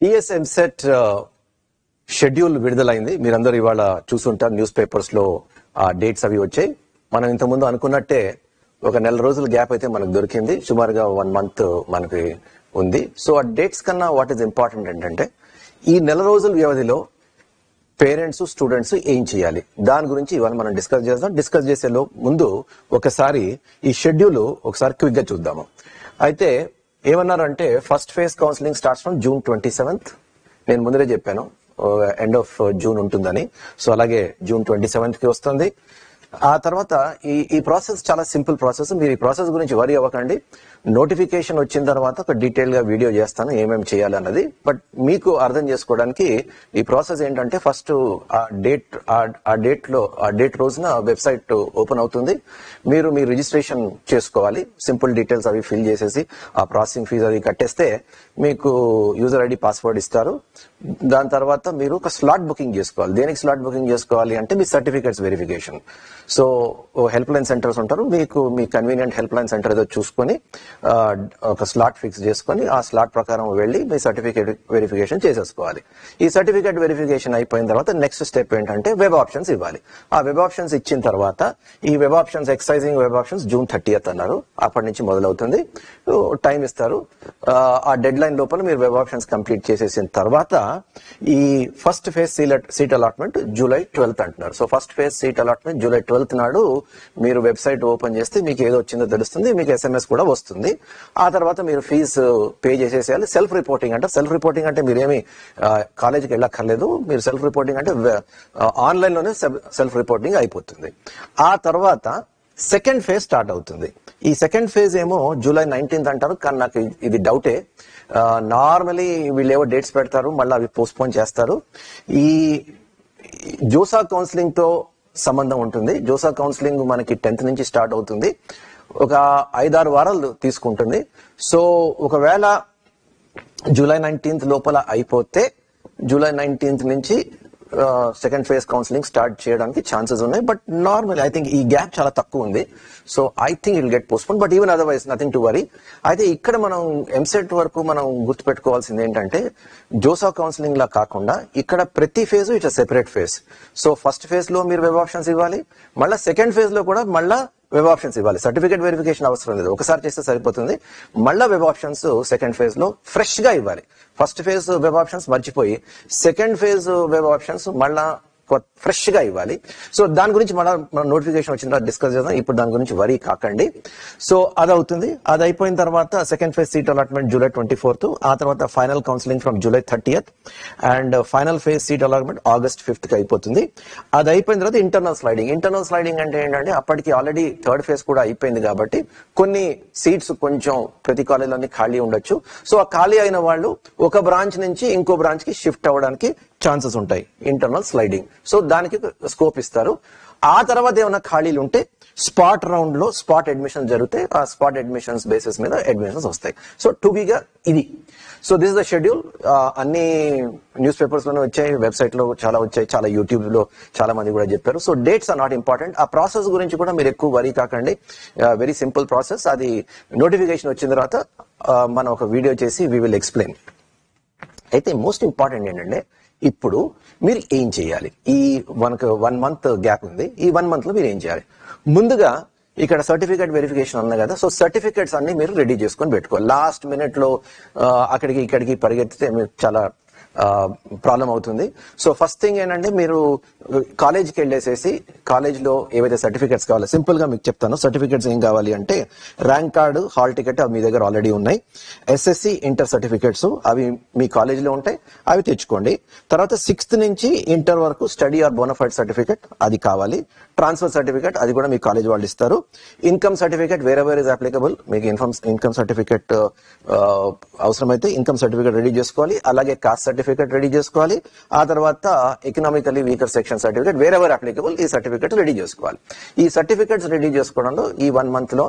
TS EAMCET schedule విడుదలైంది. మీరందరూ ఇవాళ చూసుంటారు, న్యూస్ పేపర్స్ లో ఆ డేట్స్ అవి వచ్చాయి. మనం ఇంతకుముందు అనుకున్నట్టే ఒక నెల రోజుల గ్యాప్ అయితే మనకు దొరికింది. సుమారుగా 1 month మనకి ఉంది. సో ఆ డేట్స్ కన్నా వాట్ ఈస్ ఇంపార్టెంట్ ఏంటంటే ఈ నెల రోజుల వ్యవధిలో పేరెంట్స్ స్టూడెంట్స్ ఏం చేయాలి దాని గురించి ఇవాళ మనం డిస్కస్ చేద్దాం. డిస్కస్ చేసే ముందు ఒకసారి ఈ షెడ్యూల్ ఒకసారి క్విక్ గా చూద్దాము. అయితే ఏమన్నారంటే first phase counselling starts from June 27th. నేను ముందరే చెప్పాను ఎండ్ ఆఫ్ జూన్ ఉంటుందని. సో అలాగే June 27th కి వస్తుంది. ఆ తర్వాత ఈ ప్రాసెస్ చాలా సింపుల్ ప్రాసెస్. మీరు ఈ ప్రాసెస్ గురించి వరీ అవ్వకండి. నోటిఫికేషన్ వచ్చిన తర్వాత ఒక డీటెయిల్ గా వీడియో చేస్తాను ఏమేమి చేయాలి అన్నది. బట్ మీకు అర్థం చేసుకోవడానికి ఈ ప్రాసెస్ ఏంటంటే ఫస్ట్ ఆ డేట్ రోజున వెబ్సైట్ ఓపెన్ అవుతుంది. మీరు మీ రిజిస్ట్రేషన్ చేసుకోవాలి. సింపుల్ డీటెయిల్స్ అవి ఫిల్ చేసేసి ఆ ప్రాసెసింగ్ ఫీజు అది కట్టేస్తే మీకు యూజర్ ఐడి పాస్వర్డ్ ఇస్తారు. దాని తర్వాత మీరు ఒక స్లాట్ బుకింగ్ చేసుకోవాలి. దేనికి స్లాట్ బుకింగ్ చేసుకోవాలి అంటే మీ certificates verification. So helpline centres ఉంటారు, మీకు మీ కన్వీనియంట్ హెల్ప్ లైన్ సెంటర్ ఏదో చూసుకొని ఒక స్లాట్ ఫిక్స్ చేసుకొని ఆ స్లాట్ ప్రకారం వెళ్ళి మీ సర్టిఫికేట్ వెరిఫికేషన్ చేసేసుకోవాలి. ఈ సర్టిఫికేట్ వెరిఫికేషన్ అయిపోయిన తర్వాత నెక్స్ట్ స్టెప్ ఏంటంటే వెబ్ ఆప్షన్స్ ఇవ్వాలి. ఆ వెబ్ ఆప్షన్స్ ఇచ్చిన తర్వాత ఈ web options exercising web options June 30th అన్నారు. అప్పటి నుంచి మొదలవుతుంది. టైం ఇస్తారు. ఆ డెడ్ లైన్ లోపల మీరు వెబ్ ఆప్షన్స్ కంప్లీట్ చేసేసిన తర్వాత ఈ first phase seat allotment July 12th అంటున్నారు. So first phase seat allotment July 12th నాడు మీరు వెబ్సైట్ ఓపెన్ చేస్తే మీకు ఏదో వచ్చిందో తెలుస్తుంది. మీకు SMS కూడా వస్తుంది. ఆ తర్వాత మీరు ఫీజు పే చేసేసేయాలి. సెల్ఫ్ రిపోర్టింగ్ అంటే మీరేమి కాలేజీకి వెళ్ళక్కర్లేదు. మీరు సెల్ఫ్ రిపోర్టింగ్ అంటే ఆన్లైన్ లోనే సెల్ఫ్ రిపోర్టింగ్ అయిపోతుంది. ఆ తర్వాత సెకండ్ ఫేజ్ స్టార్ట్ అవుతుంది. ఈ సెకండ్ ఫేజ్ ఏమో July 19th అంటారు, కానీ నాకు ఇది డౌటే. నార్మలీ వీళ్ళు ఏవో డేట్స్ పెడతారు, మళ్ళీ అవి పోస్ట్పోన్ చేస్తారు. ఈ జోసా కౌన్సిలింగ్ తో సంబంధం ఉంటుంది. జోసా కౌన్సిలింగ్ మనకి 10th నుంచి స్టార్ట్ అవుతుంది. ఒక 5-6 వారాలు తీసుకుంటుంది. సో ఒకవేళ July 19th లోపల అయిపోతే July 19th నుంచి సెకండ్ ఫేజ్ కౌన్సిలింగ్ స్టార్ట్ చేయడానికి ఛాన్సెస్ ఉన్నాయి. బట్ నార్మల్ ఐ థింక్ ఈ గ్యాప్ చాలా తక్కువ ఉంది. So I think it get postpone, but even otherwise nothing to worry. అయితే ఇక్కడ మనం ఎంసెట్ వరకు మనం గుర్తుపెట్టుకోవాల్సింది ఏంటంటే జోసా కౌన్సిలింగ్ లా కాకుండా ఇక్కడ ప్రతి phase it's separate phase. So first phase లో మీరు వెబ్ ఆప్షన్స్ ఇవ్వాలి, మళ్ళీ సెకండ్ ఫేజ్ లో కూడా మళ్ళా వెబ్ ఆప్షన్స్ ఇవ్వాలి. సర్టిఫికేట్ వెరిఫికేషన్ అవసరం లేదు, ఒకసారి చేస్తే సరిపోతుంది. మళ్ళా వెబ్ ఆప్షన్స్ సెకండ్ ఫేజ్ లో ఫ్రెష్ గా ఇవ్వాలి. ఫస్ట్ ఫేజ్ వెబ్ ఆప్షన్స్ మర్చిపోయి సెకండ్ ఫేజ్ వెబ్ ఆప్షన్స్ మళ్ళా ఫ్రెష్ గా ఇవ్వాలి. సో దాని గురించి మళ్ళీ నోటిఫికేషన్ వచ్చిన తర్వాత డిస్కస్ చేద్దాం. ఇప్పుడు దాని గురించి వరీ కాకండి. సో అది అవుతుంది. అది అయిపోయిన తర్వాత second phase seat allotment July 24th. ఆ తర్వాత final counselling from July 30th and final phase seat allotment August 5th కి అయిపోతుంది. అది అయిపోయిన తర్వాత ఇంటర్నల్ స్లైడింగ్ అంటే ఏంటంటే అప్పటికి ఆల్రెడీ థర్డ్ ఫేజ్ కూడా అయిపోయింది కాబట్టి కొన్ని సీట్స్ కొంచెం ప్రతి కాలేజీలోని ఖాళీ ఉండొచ్చు. సో ఆ ఖాళీ అయిన వాళ్ళు ఒక బ్రాంచ్ నుంచి ఇంకో బ్రాంచ్ కి షిఫ్ట్ అవ్వడానికి ఛాన్సెస్ ఉంటాయి. Internal sliding. సో దానికి స్కోప్ ఇస్తారు. ఆ తర్వాత ఏమైనా ఖాళీలు ఉంటే స్పాట్ రౌండ్ లో స్పాట్ అడ్మిషన్ జరిగితే ఆ స్పాట్ అడ్మిషన్స్ బేసిస్ మీద అడ్మిషన్స్ వస్తాయి. సో టుబీగా ఇది. So this is the schedule. అన్ని న్యూస్ పేపర్స్ లోనే వచ్చాయి, వెబ్సైట్ లో చాలా వచ్చాయి, చాలా యూట్యూబ్ లో చాలా మంది కూడా చెప్పారు. So dates are not important. ఆ ప్రాసెస్ గురించి కూడా మీరు ఎక్కువ వరీ కాకండి. Very simple process. అది నోటిఫికేషన్ వచ్చిన తర్వాత మనం ఒక వీడియో చేసి వీ విల్ ఎక్స్ప్లెయిన్. అయితే మోస్ట్ ఇంపార్టెంట్ ఏంటంటే ఇప్పుడు మీరు ఏం చేయాలి. ఈ మనకు 1 month గ్యాప్ ఉంది. ఈ 1 month లో మీరు ఏం చేయాలి? ముందుగా ఇక్కడ సర్టిఫికేట్ వెరిఫికేషన్ ఉంది కదా. సో సర్టిఫికేట్స్ అన్ని మీరు రెడీ చేసుకొని పెట్టుకోవాలి. లాస్ట్ మినిట్ లో అక్కడికి ఇక్కడికి పరిగెత్తితే మీకు చాలా ప్రాబ్లం అవుతుంది. సో ఫస్ట్ థింగ్ ఏంటంటే మీరు కాలేజ్కి వెళ్ళేసేసి కాలేజ్లో ఏవైతే సర్టిఫికేట్స్ కావాలో సింపుల్ గా మీకు చెప్తాను. సర్టిఫికేట్స్ ఏం కావాలి అంటే ర్యాంక్ కార్డు, హాల్ టికెట్ అవి మీ దగ్గర ఆల్రెడీ ఉన్నాయి. SSC ఇంటర్ సర్టిఫికేట్స్ అవి మీ కాలేజీలో ఉంటాయి, అవి తెచ్చుకోండి. తర్వాత 6th నుంచి ఇంటర్ వరకు స్టడీ ఆర్ బోనఫైడ్ సర్టిఫికేట్ అది కావాలి. ట్రాన్స్ఫర్ సర్టిఫికేట్ అది కూడా మీ కాలేజ్ వాళ్ళు ఇస్తారు. Income certificate wherever is applicable. మీకు ఇన్కమ్ సర్టిఫికేట్ అవసరమైతే ఇన్కమ్ సర్టిఫికేట్ రెడీ చేసుకోవాలి. అలాగే కాస్ట్ సర్టిఫికేట్ రెడీ చేసుకోవాలి. ఆ తర్వాత economically weaker section certificate wherever applicable ఈ సర్టిఫికేట్ రెడీ చేసుకోవాలి. ఈ సర్టిఫికేట్స్ రెడీ చేసుకోవడంలో ఈ 1 month లో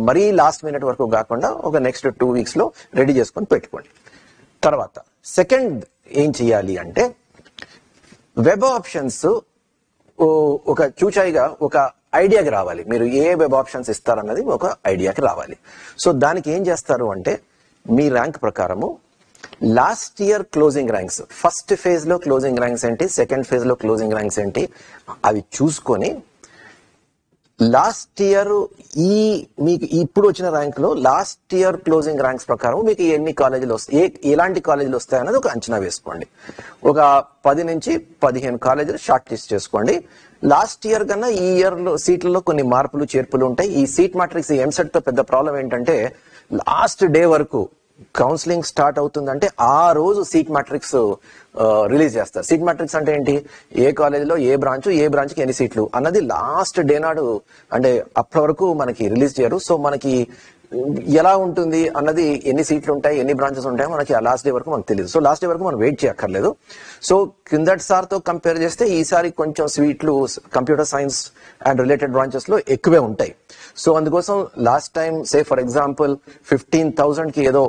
మరీ లాస్ట్ మినిట్ వరకు కాకుండా ఒక నెక్స్ట్ 2 weeks లో రెడీ చేసుకొని పెట్టుకోండి. తర్వాత సెకండ్ ఏం చేయాలి అంటే వెబ్ ఆప్షన్స్ ఒక చూచాయిగా ఒక ఐడియాకి రావాలి. మీరు ఏ వెబ్ ఆప్షన్స్ ఇస్తారన్నది ఒక ఐడియాకి రావాలి. సో దానికి ఏం చేస్తారు అంటే మీ ర్యాంక్ ప్రకారము last year closing ranks, first phase లో క్లోజింగ్ ర్యాంక్స్ ఏంటి, సెకండ్ ఫేజ్ లో క్లోజింగ్ ర్యాంక్స్ ఏంటి, అవి చూసుకొని లాస్ట్ ఇయర్ మీకు ఇప్పుడు వచ్చిన ర్యాంక్ లో లాస్ట్ ఇయర్ క్లోజింగ్ ర్యాంక్స్ ప్రకారం మీకు ఎన్ని కాలేజీలు వస్తాయి, ఎలాంటి కాలేజీలు వస్తాయి అన్నది ఒక అంచనా వేసుకోండి. ఒక 10 నుంచి 15 కాలేజీలు షార్ట్ లిస్ట్ చేసుకోండి. లాస్ట్ ఇయర్ కన్నా ఈ ఇయర్ లో సీట్లలో కొన్ని మార్పులు చేర్పులు ఉంటాయి. ఈ సీట్ మ్యాట్రిక్స్ ఎంసెట్ తో పెద్ద ప్రాబ్లం ఏంటంటే లాస్ట్ డే వరకు కౌన్సిలింగ్ స్టార్ట్ అవుతుందంటే ఆ రోజు సీట్ మ్యాట్రిక్స్ రిలీజ్ చేస్తారు. సీట్ మ్యాట్రిక్స్ అంటే ఏంటి, ఏ కాలేజీలో ఏ బ్రాంచ్ కి ఎన్ని సీట్లు అన్నది లాస్ట్ డే నాడు, అంటే అప్పటి వరకు మనకి రిలీజ్ చేయరు. సో మనకి ఎలా ఉంటుంది అన్నది, ఎన్ని సీట్లు ఉంటాయి, ఎన్ని బ్రాంచెస్ ఉంటాయో మనకి ఆ లాస్ట్ డే వరకు మనకు తెలియదు. సో లాస్ట్ డే వరకు మనం వెయిట్ చేయక్కర్లేదు. సో కిందటి సార్తో కంపేర్ చేస్తే ఈసారి కొంచెం సీట్లు computer science and related branches లో ఎక్కువే ఉంటాయి. సో అందుకోసం last time say for example 15,000 కి ఏదో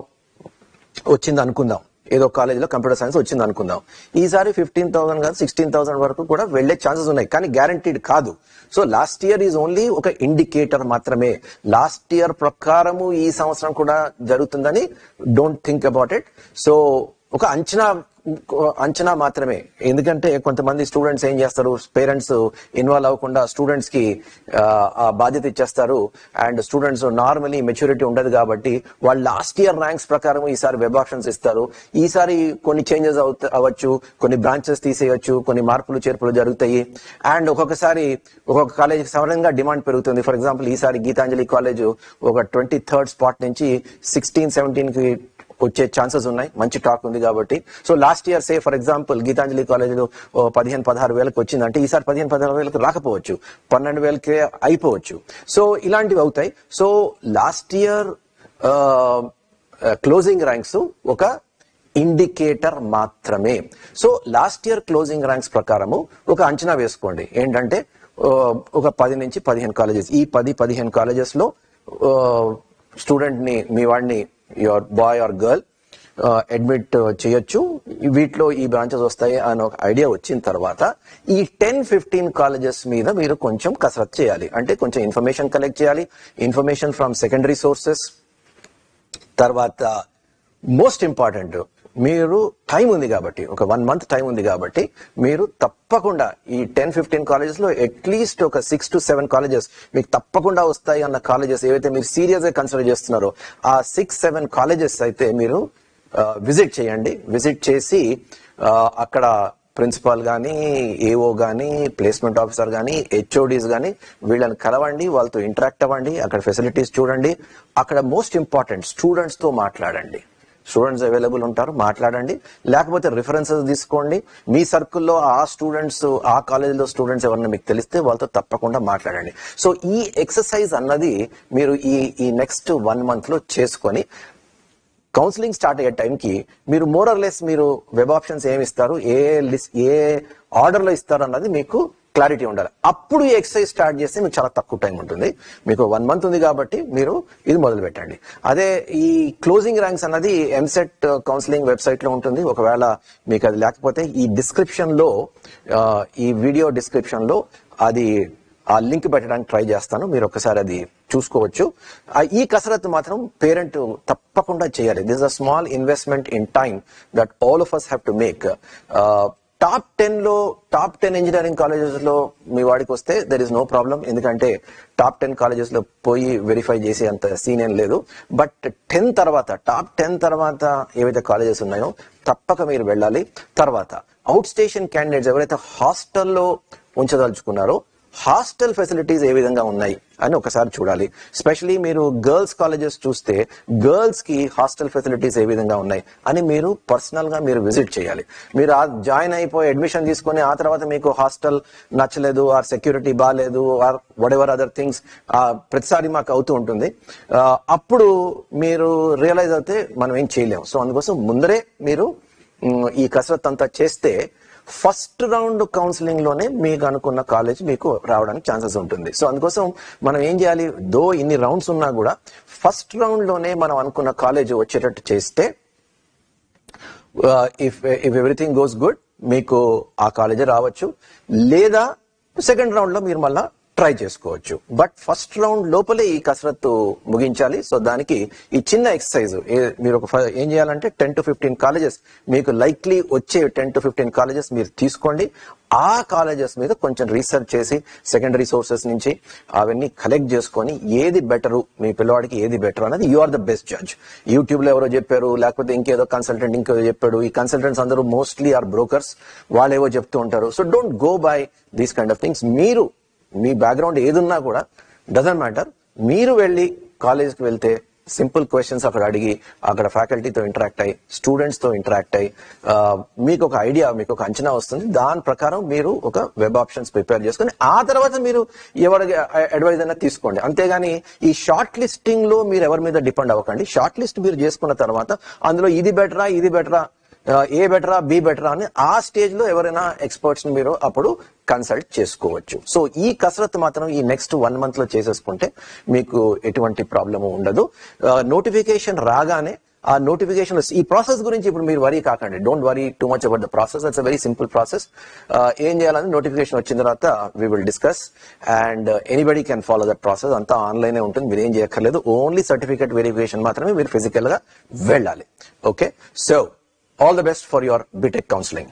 వచ్చింది అనుకుందాం, ఏదో కాలేజీలో కంప్యూటర్ సైన్స్ వచ్చింది అనుకుందాం. ఈసారి 15,000 కాదు 16,000 వరకు కూడా వెళ్లే ఛాన్సెస్ ఉన్నాయి, కానీ గ్యారంటీడ్ కాదు. So last year is only ఒక ఇండికేటర్ మాత్రమే. లాస్ట్ ఇయర్ ప్రకారము ఈ సంవత్సరం కూడా జరుగుతుందని don't think about it. So ఒక అంచనా మాత్రమే. ఎందుకంటే కొంతమంది స్టూడెంట్స్ ఏం చేస్తారు, పేరెంట్స్ ఇన్వాల్వ్ అవ్వకుండా స్టూడెంట్స్ కి ఆ బాధ్యత ఇచ్చేస్తారు. అండ్ స్టూడెంట్స్ నార్మలీ మెచ్యూరిటీ ఉండదు కాబట్టి వాళ్ళు లాస్ట్ ఇయర్ ర్యాంక్స్ ప్రకారం ఈసారి వెబ్ ఆప్షన్స్ ఇస్తారు. ఈసారి కొన్ని చేంజెస్ అవ్వచ్చు, కొన్ని బ్రాంచెస్ తీసేయచ్చు, కొన్ని మార్పులు చేర్పులు జరుగుతాయి. అండ్ ఒక్కొక్కసారి ఒక్కొక్క కాలేజీకి సడన్ గా డిమాండ్ పెరుగుతుంది. ఫర్ ఎగ్జాంపుల్ ఈసారి గీతాంజలి కాలేజ్ ఒక 23rd స్పాట్ నుంచి 16, 17 కి వచ్చే ఛాన్సెస్ ఉన్నాయి. మంచి టాక్ ఉంది కాబట్టి. So last year say for example Gitanjali కాలేజీలో 15-16 వేలకు వచ్చిందంటే ఈసారి 15-16 వేలకు రాకపోవచ్చు, 12 వేలకే అయిపోవచ్చు. సో ఇలాంటివి అవుతాయి. So last year closing ranks ఒక ఇండికేటర్ మాత్రమే. So last year closing ranks ప్రకారము ఒక అంచనా వేసుకోండి. ఏంటంటే ఒక 10 నుంచి 15 కాలేజెస్, ఈ 10-15 కాలేజెస్ లో స్టూడెంట్ ని, మీ వాడిని, your boy or girl admit చేయొచ్చు, వీటిలో ఈ బ్రాంచెస్ వస్తాయి అని ఒక ఐడియా వచ్చిన తర్వాత ఈ 10-15 కాలేజెస్ మీద మీరు కొంచెం కసరత్ చేయాలి. అంటే కొంచెం ఇన్ఫర్మేషన్ కలెక్ట్ చేయాలి, ఇన్ఫర్మేషన్ ఫ్రమ్ సెకండరీ సోర్సెస్. తర్వాత మోస్ట్ ఇంపార్టెంట్, మీరు టైం ఉంది కాబట్టి, ఒక 1 month టైం ఉంది కాబట్టి మీరు తప్పకుండా ఈ 10-15 కాలేజెస్ లో అట్లీస్ట్ ఒక 6 to 7 కాలేజెస్ మీకు తప్పకుండా వస్తాయి అన్న కాలేజెస్ ఏవైతే మీరు సీరియస్ గా కన్సిడర్ చేస్తున్నారో ఆ 6-7 కాలేజెస్ అయితే మీరు విజిట్ చేయండి. విజిట్ చేసి అక్కడ ప్రిన్సిపాల్ గానీ, ఏఓ గానీ, ప్లేస్మెంట్ ఆఫీసర్ గానీ, హెచ్ఓడీస్ గానీ వీళ్ళని కలవండి, వాళ్ళతో ఇంటరాక్ట్ అవ్వండి, అక్కడ ఫెసిలిటీస్ చూడండి. అక్కడ మోస్ట్ ఇంపార్టెంట్ స్టూడెంట్స్ తో మాట్లాడండి. స్టూడెంట్స్ అవైలబుల్ ఉంటారు, మాట్లాడండి. లేకపోతే రిఫరెన్సెస్ తీసుకోండి. మీ సర్కిల్లో ఆ స్టూడెంట్స్, ఆ కాలేజీలో స్టూడెంట్స్ ఎవరైనా మీకు తెలిస్తే వాళ్ళతో తప్పకుండా మాట్లాడండి. సో ఈ ఎక్సర్సైజ్ అన్నది మీరు ఈ నెక్స్ట్ 1 month లో చేసుకొని కౌన్సిలింగ్ స్టార్ట్ అయ్యే టైంకి మీరు మోర్ ఆర్ లెస్ మీరు వెబ్ ఆప్షన్స్ ఏమి ఇస్తారు, ఏ ఆర్డర్ లో ఇస్తారు అన్నది మీకు క్లారిటీ ఉండాలి. అప్పుడు ఈ ఎక్సర్సైజ్ స్టార్ట్ చేస్తే మీకు చాలా తక్కువ టైం ఉంటుంది. మీకు 1 month ఉంది కాబట్టి మీరు ఇది మొదలు పెట్టండి. అదే ఈ క్లోజింగ్ ర్యాంక్స్ అన్నది ఎంసెట్ కౌన్సిలింగ్ వెబ్సైట్ లో ఉంటుంది. ఒకవేళ మీకు అది లేకపోతే ఈ డిస్క్రిప్షన్ లో, ఈ వీడియో డిస్క్రిప్షన్ లో అది ఆ లింక్ పెట్టడానికి ట్రై చేస్తాను, మీరు ఒకసారి అది చూసుకోవచ్చు. ఈ కసరత్తు మాత్రం పేరెంట్ తప్పకుండా చేయాలి. This is a small investment in time that all of us have to make. Top 10 engineering colleges లో మీ వాడికి వస్తే దెర్ ఇస్ నో ప్రాబ్లం. ఎందుకంటే టాప్ 10 కాలేజెస్ లో పోయి వెరిఫై చేసే అంత సీన్ ఏం లేదు. బట్ టాప్ 10 తర్వాత ఏవైతే కాలేజెస్ ఉన్నాయో తప్పక మీరు వెళ్ళాలి. తర్వాత అవుట్ స్టేషన్ క్యాండిడేట్స్ ఎవరైతే హాస్టల్లో ఉంచదలుచుకున్నారో హాస్టల్ ఫెసిలిటీస్ ఏ విధంగా ఉన్నాయి అని ఒకసారి చూడాలి. స్పెషలీ మీరు గర్ల్స్ కాలేజెస్ చూస్తే గర్ల్స్ కి హాస్టల్ ఫెసిలిటీస్ ఏ విధంగా ఉన్నాయి అని మీరు పర్సనల్ గా మీరు విజిట్ చేయాలి. మీరు జాయిన్ అయిపోయి అడ్మిషన్ తీసుకొని ఆ తర్వాత మీకు హాస్టల్ నచ్చలేదు, ఆర్ సెక్యూరిటీ బాగాలేదు, or whatever other things ప్రతిసారి మాకు అవుతూ ఉంటుంది. అప్పుడు మీరు రియలైజ్ అయితే మనం ఏం చేయలేము. సో అందుకోసం ముందరే మీరు ఈ కసరత్ అంతా చేస్తే ఫస్ట్ రౌండ్ కౌన్సిలింగ్ లోనే మీకు అనుకున్న కాలేజ్ మీకు రావడానికి ఛాన్సెస్ ఉంటుంది. సో అందుకోసం మనం ఏం చేయాలి, దో ఇన్ని రౌండ్స్ ఉన్నా కూడా ఫస్ట్ రౌండ్ లోనే మనం అనుకున్న కాలేజ్ వచ్చేటట్టు చేస్తే ఇఫ్ ఎవ్రీథింగ్ గోస్ గుడ్ మీకు ఆ కాలేజీ రావచ్చు. లేదా సెకండ్ రౌండ్ లో మీరు మళ్ళా ట్రై చేసుకోవచ్చు. బట్ ఫస్ట్ రౌండ్ లోపలే ఈ కసరత్తు ముగించాలి. సో దానికి ఈ చిన్న ఎక్సర్సైజ్ మీరు ఏం చేయాలంటే 10 to 15 కాలేజెస్ మీకు లైక్లీ వచ్చే 10 to 15 కాలేజెస్ మీరు తీసుకోండి. ఆ కాలేజెస్ మీద కొంచెం రీసెర్చ్ చేసి సెకండరీ సోర్సెస్ నుంచి అవన్నీ కలెక్ట్ చేసుకొని ఏది బెటరు మీ పిల్లవాడికి ఏది బెటర్ అనేది you are the best judge. YouTube లో ఎవరో చెప్పారు, లేకపోతే ఇంకేదో కన్సల్టెంట్ ఇంకేదో చెప్పాడు. ఈ కన్సల్టెంట్స్ అందరూ మోస్ట్లీ ఆర్ బ్రోకర్స్, వాళ్ళు ఏవో చెప్తూ ఉంటారు. So don't go by these kind of things. మీరు మీ బ్యాక్గ్రౌండ్ ఏదున్నా కూడా డజంట్ మ్యాటర్. మీరు వెళ్ళి కాలేజ్కి వెళ్తే సింపుల్ క్వశ్చన్స్ అక్కడ అడిగి అక్కడ ఫ్యాకల్టీతో ఇంటరాక్ట్ అయ్యి స్టూడెంట్స్ తో ఇంటరాక్ట్ అయ్యి మీకు ఒక ఐడియా, మీకు ఒక అంచనా వస్తుంది. దాని ప్రకారం మీరు ఒక వెబ్ ఆప్షన్స్ ప్రిపేర్ చేసుకుని ఆ తర్వాత మీరు ఎవరి అడ్వైజ్ అయినా తీసుకోండి. అంతేగాని ఈ షార్ట్ లిస్టింగ్ లో మీరు ఎవరి మీద డిపెండ్ అవ్వకండి. షార్ట్ లిస్ట్ మీరు చేసుకున్న తర్వాత అందులో ఇది బెటరా, ఇది బెటరా, ఏ బెటరా, బి బెటరా అని ఆ స్టేజ్ లో ఎవరైనా ఎక్స్పర్ట్స్ ని మీరు అప్పుడు కన్సల్ట్ చేసుకోవచ్చు. సో ఈ కసరత్తు మాత్రం ఈ నెక్స్ట్ 1 month లో చేసేసుకుంటే మీకు ఎటువంటి ప్రాబ్లము ఉండదు. నోటిఫికేషన్ రాగానే ఆ నోటిఫికేషన్ ఈ ప్రాసెస్ గురించి ఇప్పుడు మీరు వరీ కాకండి. Don't worry too much about the process. It's a very simple process. ఏం చేయాలని నోటిఫికేషన్ వచ్చిన తర్వాత we will discuss and anybody can follow that process. అంతా ఆన్లైనే ఉంటుంది, మీరు ఏం చేయక్కర్లేదు. ఓన్లీ సర్టిఫికేట్ వెరిఫికేషన్ మాత్రమే మీరు ఫిజికల్ గా వెళ్ళాలి. Okay, so all the best for your BTech counseling.